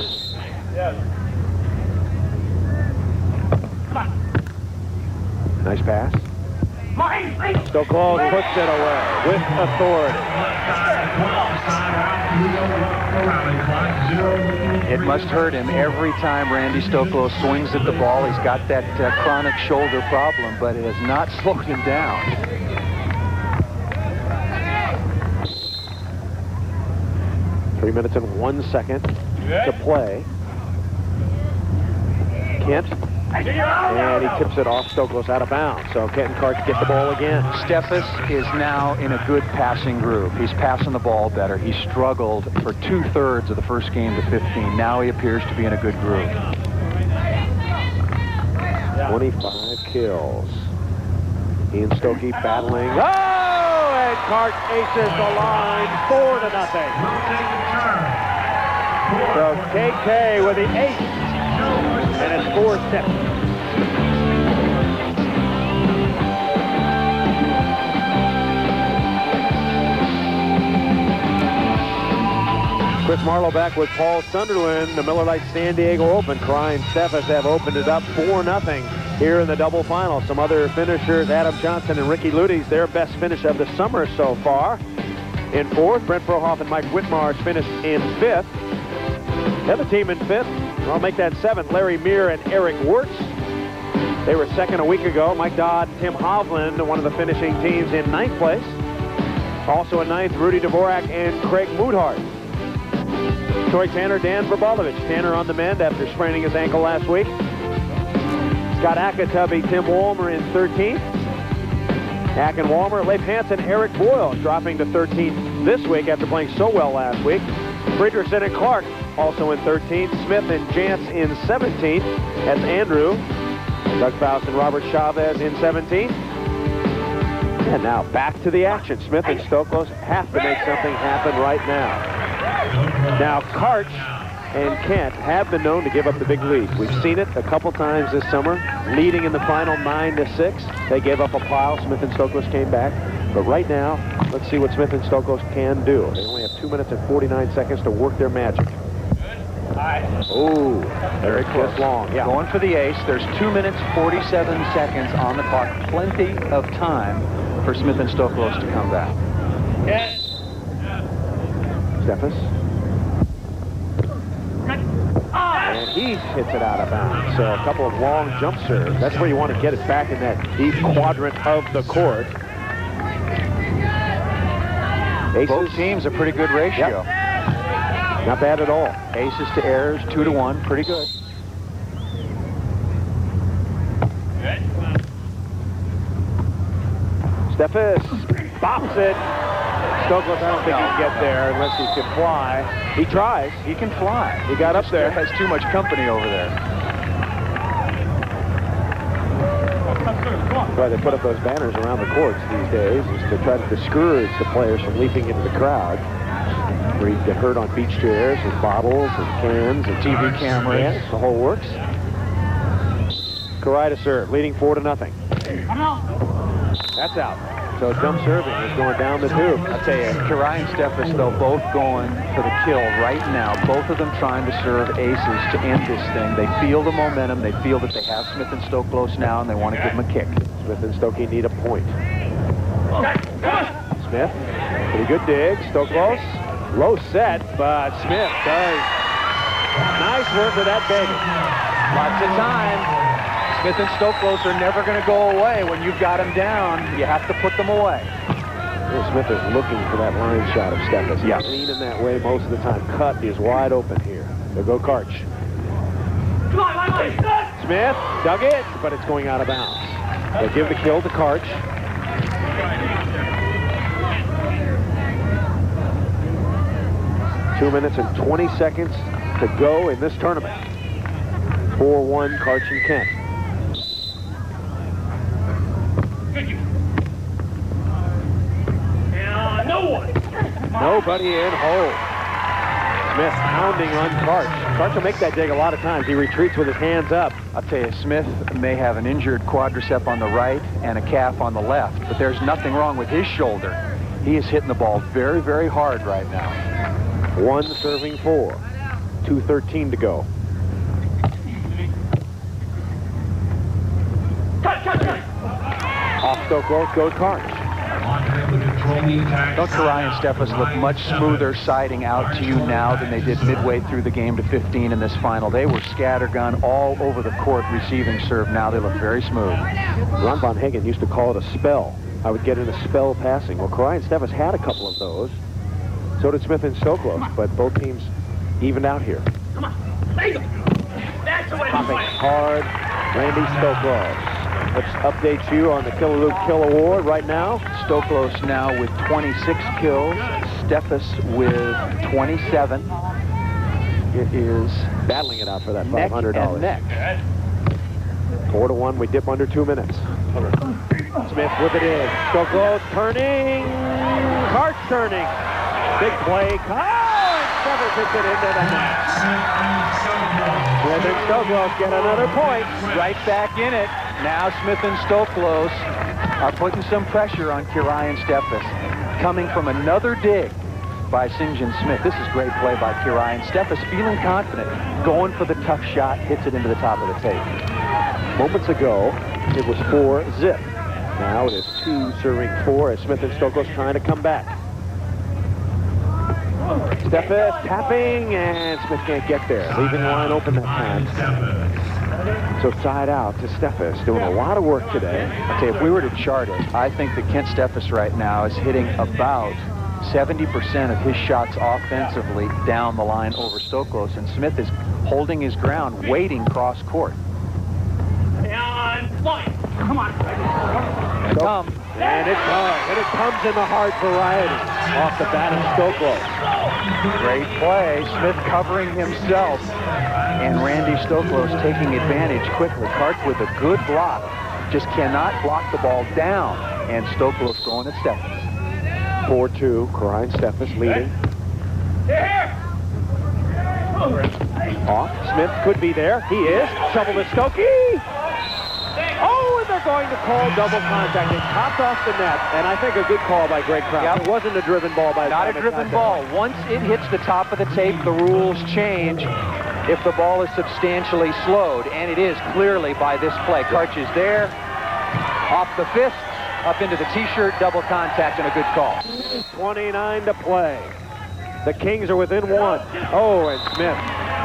Nice pass. Stoklos puts it away with authority. It must hurt him every time Randy Stoklos swings at the ball. He's got that chronic shoulder problem, but it has not slowed him down. Three minutes and 1 second to play. Kent. And he tips it off Stoklos out of bounds. So Kent and Karch get the ball again. Steffes is now in a good passing groove. He's passing the ball better. He struggled for 2/3 of the first game to 15. Now he appears to be in a good groove. 25 kills. Ian Stokey battling. Oh! And Karch aces the line. 4-0. So KK with the ace. And it's 4-7. Chris Marlowe back with Paul Sunderland. The Miller Lite San Diego Open. Kiraly and Steffes have opened it up 4-0 here in the double final. Some other finishers, Adam Johnson and Ricky Luty's their best finish of the summer so far. In fourth, Brent Frohoff and Mike Whitmarsh finished in fifth. The other team in fifth, I'll make that seventh, Larry Meir and Eric Wirtz. They were second a week ago. Mike Dodd, Tim Hovland, one of the finishing teams in ninth place. Also in ninth, Rudy Dvorak and Craig Moodhart. Troy Tanner, Dan Verbalovich. Tanner on the mend after spraining his ankle last week. Scott Akatubby, Tim Walmer in 13th. Ack and Walmer, Leif Hansen, Eric Boyle dropping to 13th this week after playing so well last week. Friedrichsen and Clark also in 13th. Smith and Jantz in 17th. That's Andrew. Doug Faust and Robert Chavez in 17. And now back to the action. Smith and Stoklos have to make something happen right now. Now Karch and Kent have been known to give up the big lead. We've seen it a couple times this summer, leading in the final 9-6. They gave up a pile. Smith and Stoklos came back. But right now, let's see what Smith and Stoklos can do. They only have 2 minutes and 49 seconds to work their magic. Oh, very close. Long. Yeah. Going for the ace. There's 2 minutes, 47 seconds on the clock. Plenty of time for Smith and Stoklos to come back. Steffes. And he hits it out of bounds. So a couple of long jump serves. That's where you want to get it back in that deep quadrant of the court. Aces. Both teams a pretty good ratio. Yep. Not bad at all. Aces to errors, 2-1, pretty good. Steffes bops it. Stoklos, I don't think he can get there unless he can fly. He tries. He can fly. He got up there. Has too much company over there. That's why they put up those banners around the courts these days, is to try to discourage the players from leaping into the crowd, where you get hurt on beach chairs and bottles and cans and TV cameras. Yes, the whole works. Kiraly to serve, leading 4-0. That's out. So jump serving is going down the tube. I'll tell you, Kiraly and Steffes, though, both going for the kill right now. Both of them trying to serve aces to end this thing. They feel the momentum. They feel that they have Smith and Stoklos now, and they want to give them a kick. Smith and Stokey need a point. Smith, pretty good dig. Stoklos, low set, but Smith does. Nice work with that baby. Lots of time. Smith and Stoklos are never going to go away. When you've got them down, you have to put them away. Well, Smith is looking for that line shot of Steffes. He's leaning that way most of the time. Cut is wide open here. They'll go Karch. Smith dug it, but it's going out of bounds. They give the kill to Karch. Two minutes and 20 seconds to go in this tournament. 4-1 Karch and Kent. Nobody in hole. Smith pounding on Karch. Karch will make that dig a lot of times. He retreats with his hands up. I'll tell you, Smith may have an injured quadricep on the right and a calf on the left, but there's nothing wrong with his shoulder. He is hitting the ball very, very hard right now. 1 serving 4. 2:13 to go. Off Stoklos goes Karch. Don't Kiraly and Steffes look much smoother siding out to you now than they did midway through the game to 15 in this final? They were scattergun all over the court receiving serve. Now they look very smooth. Ron Von Hagen used to call it a spell. I would get in a spell passing. Well, Kiraly and Steffes had a couple of those. So did Smith and Stoklos, but both teams evened out here. Come on. There you go. That's the way to Popping play. hard, Randy Stoklos. Let's update you on the Killaloop Kill Award right now. Stoklos now with 26 kills. Steffes with 27. It is battling it out for that neck $500. and neck. 4-1, we dip under 2 minutes. Smith with it in. Stoklos turning. Karch turning. Big play. Steffes hits it into the net. Smith and Stoklos get another point. Right back in it. Now Smith and Stoklos are putting some pressure on Kiraly and Steffes. Coming from another dig by Sinjin Smith. This is great play by Kiraly and Steffes, feeling confident, going for the tough shot, hits it into the top of the tape. Moments ago, it was 4-zip. Now it is 2 serving 4 as Smith and Stoklos trying to come back. Steffes tapping, and Smith can't get there. Leaving the line open that time. So side out to Steffes, doing a lot of work today. I'll tell you, if we were to chart it, I think that Kent Steffes right now is hitting about 70% of his shots offensively down the line over Stoklos, and Smith is holding his ground, waiting cross court. And line. Come on. And it comes. And it comes in the hard variety. off the bat of Stoklos. Great play. Smith covering himself. And Randy Stoklos taking advantage quickly. Karch with a good block. Just cannot block the ball down. And Stoklos going at Steffes. 4-2, Karch and Steffes leading. Off, Smith could be there. He is. Shovel to Stokey. Oh, and they're going to call double contact. It popped off the net, and I think a good call by Greg Krause. Yep. It wasn't a driven ball by the Not a driven ball. Once it hits the top of the tape, the rules change if the ball is substantially slowed, and it is clearly by this play. Karch is there, off the fist, up into the T-shirt, double contact, and a good call. 29 to play. The Kings are within one. Oh, and Smith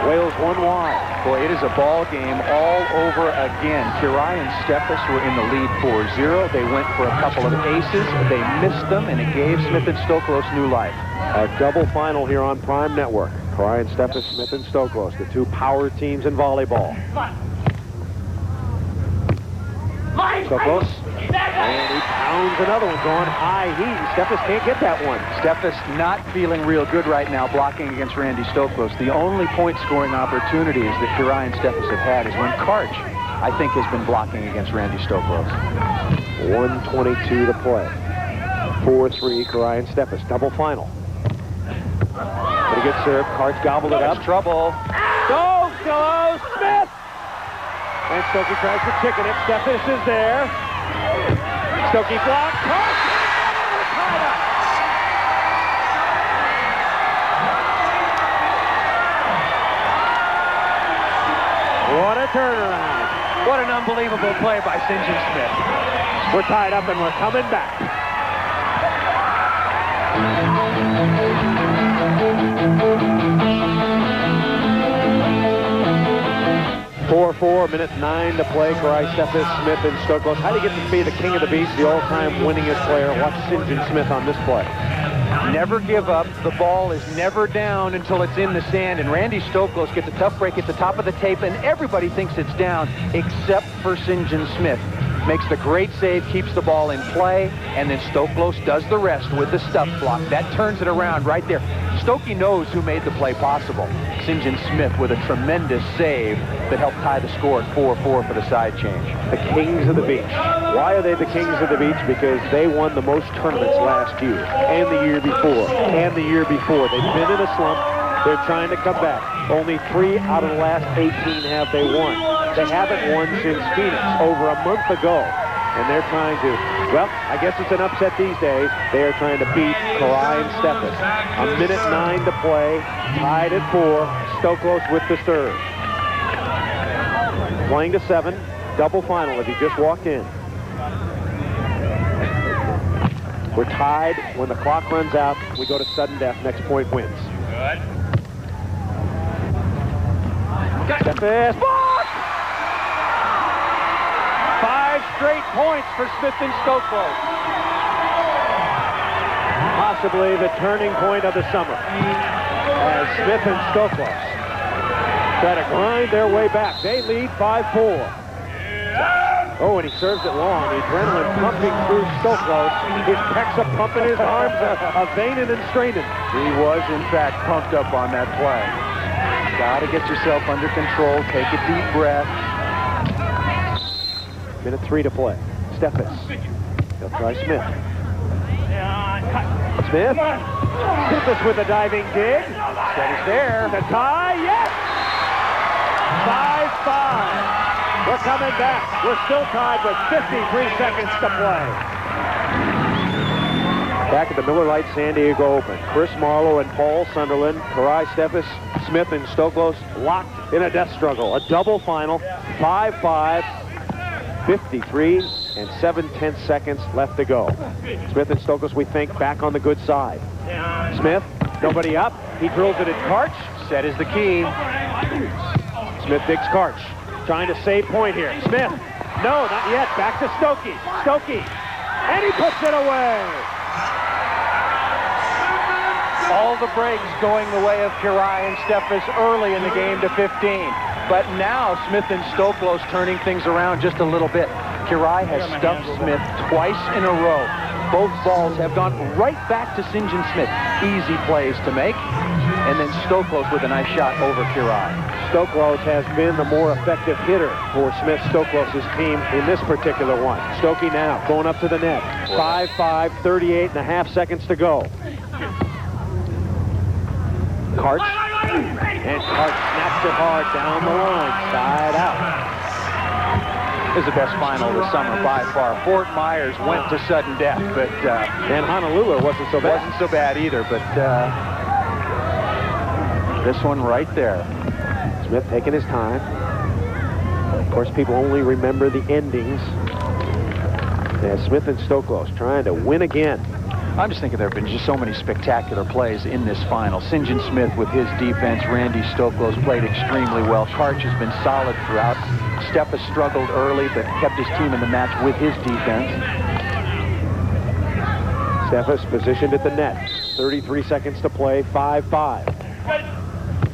wails one wide. Boy, it is a ball game all over again. Kiraly and Steffes were in the lead 4-0. They went for a couple of aces. They missed them, and it gave Smith and Stoklos new life. A double final here on Prime Network. Karch and Steffes, Smith and Stoklos, the two power teams in volleyball. Stoklos, and he pounds another one, going high heat. Steffes can't get that one. Steffes not feeling real good right now blocking against Randy Stoklos. The only point-scoring opportunities that Kiraly and Steffes have had is when Karch, I think, has been blocking against Randy Stoklos. 1:22 to play. 4-3, Kiraly and Steffes. Double final. Pretty good serve. Karch gobbled it up. Trouble. Stoklos, Smith! And Stokey tries to chicken it. Steffes is there. Stokey blocked. Karch tied up. What a turnaround. What an unbelievable play by Sinjin Smith. We're tied up and we're coming back. 4-4, minute 9 to play. Karch, Steffes, Smith, and Stoklos. How do you get to be the king of the beach, the all-time winningest player? Watch Sinjin Smith on this play. Never give up. The ball is never down until it's in the sand, and Randy Stoklos gets a tough break at the top of the tape, and everybody thinks it's down except for Sinjin Smith. Makes the great save, keeps the ball in play, and then Stoklos does the rest with the stuff block. That turns it around right there. Stokey knows who made the play possible. Sinjin Smith with a tremendous save that helped tie the score at 4-4 for the side change. The Kings of the Beach. Why are they the Kings of the Beach? Because they won the most tournaments last year, and the year before, and the year before. They've been in a slump. They're trying to come back. Only 3 out of the last 18 have they won. They haven't won since Phoenix over a month ago. And they're trying to, well, I guess it's an upset these days. They are trying to beat Karch and Steffes. A minute 9 to play, tied at 4. Stoklos with the serve. Playing to 7, double final if he just walked in. We're tied. When the clock runs out, we go to sudden death. Next point wins. Good. Steffes, block! 5 straight points for Smith and Stoklos. Possibly the turning point of the summer as Smith and Stoklos try to grind their way back. They lead 5-4. Oh, and he serves it long. The adrenaline pumping through Stoklos. His pecs are pumping, his arms are veining and straining. He was, in fact, pumped up on that play. Got to get yourself under control. Take a deep breath. Minute 3 to play. Steffes. He'll try Smith. Smith. Steffes with a diving dig. Steffes there. The tie, yes! 5-5. We're coming back. We're still tied with 53 seconds to play. Back at the Miller Lite San Diego Open. Chris Marlowe and Paul Sunderland. Karch, Steffes, Smith, and Stoklos locked in a death struggle. A double final. 5-5. 53 and 7/10 seconds left to go. Smith and Stoklos, we think, back on the good side. Smith, nobody up. He drills it at Karch. Set is the key. Smith digs Karch. Trying to save point here. Smith. No, not yet. Back to Stokey. Stokey. And he puts it away. All the breaks going the way of Kiraly and Steffes early in the game to 15. But now Smith and Stoklos turning things around just a little bit. Kiraly has stuffed Smith twice in a row. Both balls have gone right back to Sinjin Smith. Easy plays to make. And then Stoklos with a nice shot over Kiraly. Stoklos has been the more effective hitter for Smith-Stoklos' team in this particular one. Stokey now going up to the net. 5-5, 38.5 seconds to go. Karch. And Karch snaps it hard down the line, side out. This is the best final of the summer by far. Fort Myers went to sudden death, but and Honolulu wasn't so bad. Wasn't so bad either, but this one right there. Smith taking his time. Of course, people only remember the endings. Yeah, Smith and Stoklos trying to win again. I'm just thinking there have been just so many spectacular plays in this final. Sinjin Smith with his defense. Randy Stoklos played extremely well. Karch has been solid throughout. Steffes struggled early, but kept his team in the match with his defense. Steffes positioned at the net. 33 seconds to play, 5-5.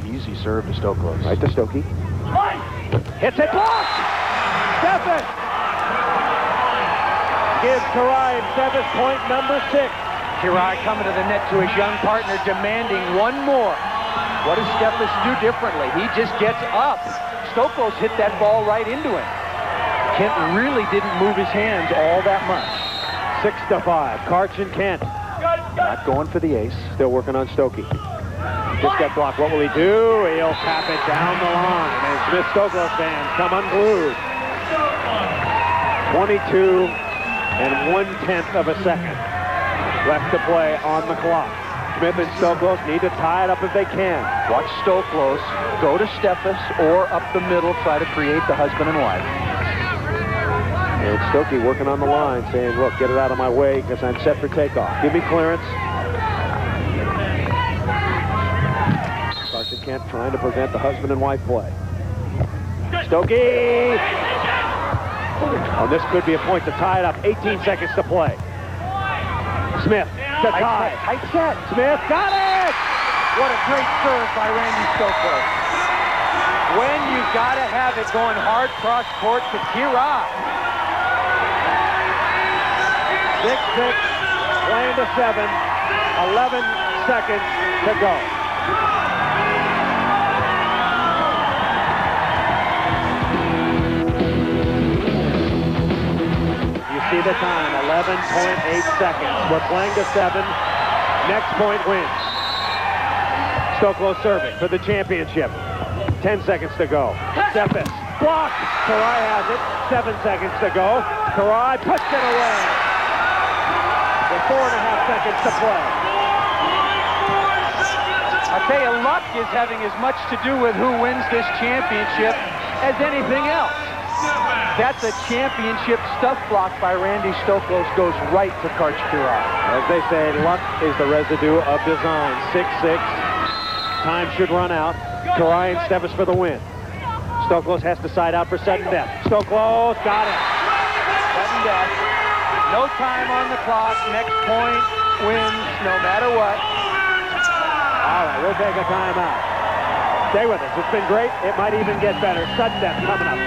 Easy serve to Stoklos. Right to Stokey. Hits it, blocked! Steffes! Gives Kiraly and Steffes point number 6. Kiraly coming to the net to his young partner, demanding one more. What does Steffes do differently? He just gets up. Stoklos hit that ball right into him. Kent really didn't move his hands all that much. 6-5, Karch and Kent. Not going for the ace. Still working on Stokey. Just got blocked. What will he do? He'll tap it down the line. And Smith-Stoklos fans come unglued. 22 and 1/10 of a second left to play on the clock. Smith and Stoklos need to tie it up if they can. Watch Stoklos go to Steffes or up the middle, try to create the husband and wife. And Stokey working on the line, saying, look, get it out of my way because I'm set for takeoff. Give me clearance. Karch and Kent trying to prevent the husband and wife play. Stokey! Oh, this could be a point to tie it up. 18 seconds to play. Smith to tie. Tight set. Smith got it! What a great serve by Randy Stoklos. When you've got to have it going hard cross court to Kiraly. 6-6, playing to 7, 11 seconds to go. You see the time, 11.8 seconds. We're playing to 7. Next point wins. Stoklos serving for the championship. 10 seconds to go. Steffes blocked. Kiraly has it. 7 seconds to go. Kiraly puts it away. 4.5 seconds to play. I tell you, luck is having as much to do with who wins this championship as anything else. That's a championship stuff block by Randy Stoklos, goes right to Karch Kiraly. As they say, luck is the residue of design. 6-6. Time should run out. Kiraly and Steffes for the win. Stoklos has to side out for sudden death. Stoklos got it. Sudden death. No time on the clock. Next point wins no matter what. All right, we'll take a timeout. Stay with us. It's been great. It might even get better. Sudden death coming up.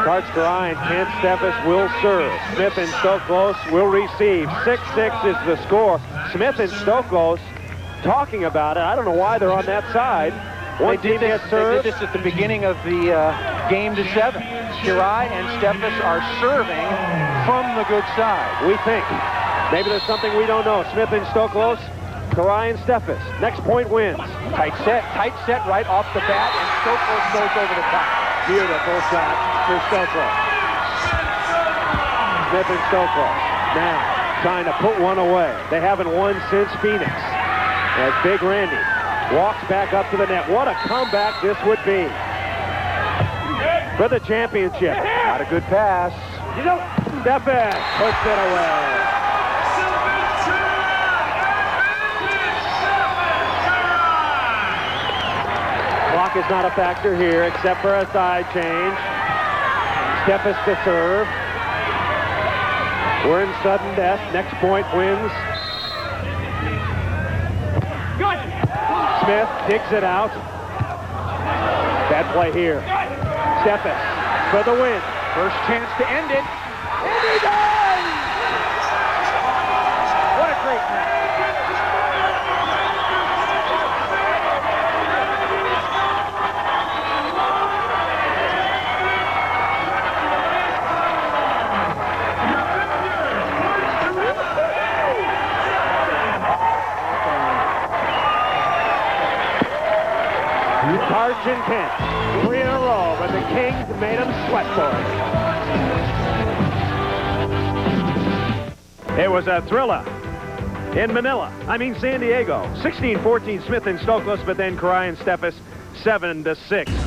Karch Kiraly and Kent Steffes will serve. Smith and Stoklos will receive. 6-6 is the score. Smith and Stoklos talking about it. I don't know why they're on that side. One team gets served. They did this at the beginning of the game to 7. Kiraly and Steffes are serving from the good side. We think. Maybe there's something we don't know. Smith and Stoklos, Kiraly and Steffes. Next point wins. Tight set right off the bat, and Stoklos goes over the top. Beautiful shot for Stoklos. Smith and Stoklos now trying to put one away. They haven't won since Phoenix. As Big Randy walks back up to the net. What a comeback this would be for the championship. Not a good pass. Steffes puts it away. Clock is not a factor here except for a side change. Steffes to serve. We're in sudden death. Next point wins. Smith digs it out. Bad play here. Steffes for the win. First chance to end it. And he does! What a great match. Karch and Kent, 3 in a row, but the Kings made them sweat for it. It was a thriller in San Diego. 16-14 Smith and Stoklos, but then Kiraly and Steffes 7-6.